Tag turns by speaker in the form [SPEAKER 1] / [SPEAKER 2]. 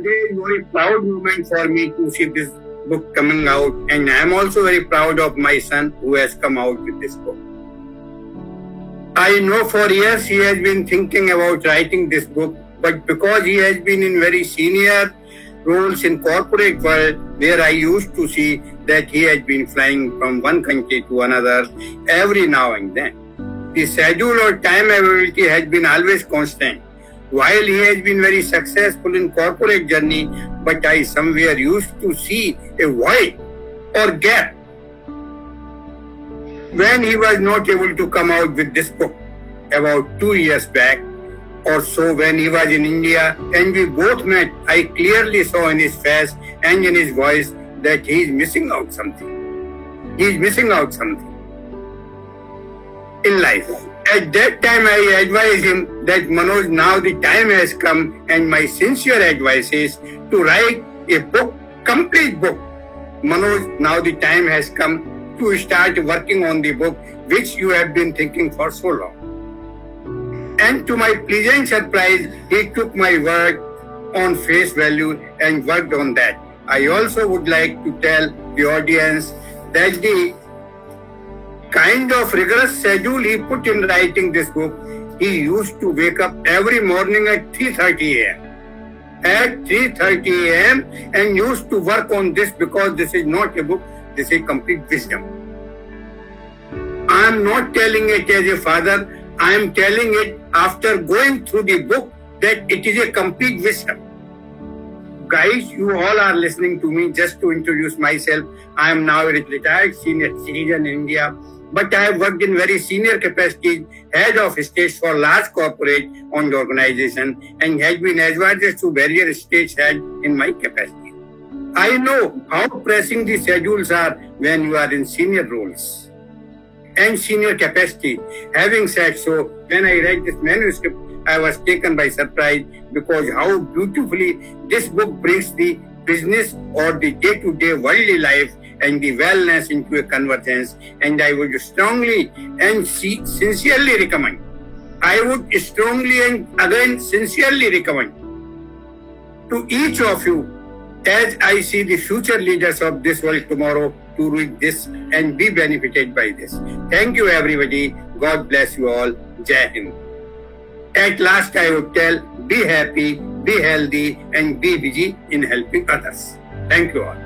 [SPEAKER 1] today is a very proud moment for me to see this book coming out, and I am also very proud of my son who has come out with this book. I know for years he has been thinking about writing this book, but because he has been in very senior roles in corporate world where I used to see that he has been flying from one country to another every now and then. The schedule or time availability has been always constant. While he has been very successful in corporate journey, but I somewhere used to see a void or gap when he was not able to come out with this book about 2 years back or so when he was in India and we both met. I clearly saw in his face and in his voice that he is missing out something. He is missing out something in life. At that time, I advised him that Manoj, now the time has come, and my sincere advice is to write a book, complete book. Manoj, now the time has come to start working on the book which you have been thinking for so long. And to my pleasant surprise, he took my word on face value and worked on that. I also would like to tell the audience that the kind of rigorous schedule he put in writing this book, he used to wake up every morning at 3:30 a.m. At 3:30 a.m. and used to work on this because this is not a book, this is complete wisdom. I am not telling it as a father, I am telling it after going through the book that it is a complete wisdom. Guys, you all are listening to me. Just to introduce myself, I am now a retired senior citizen in India, but I have worked in very senior capacities, head of states for large corporate owned organization, and has been advisor to various states head in my capacity. I know how pressing the schedules are when you are in senior roles and senior capacity. Having said so, when I read this manuscript, I was taken by surprise because how beautifully this book brings the business or the day-to-day worldly life and the wellness into a convergence. And I would strongly and sincerely recommend. I would strongly and again sincerely recommend to each of you, as I see the future leaders of this world tomorrow, to read this and be benefited by this. Thank you, everybody. God bless you all. Jai Hind. At last, I would tell, be happy, be healthy, and be busy in helping others. Thank you all.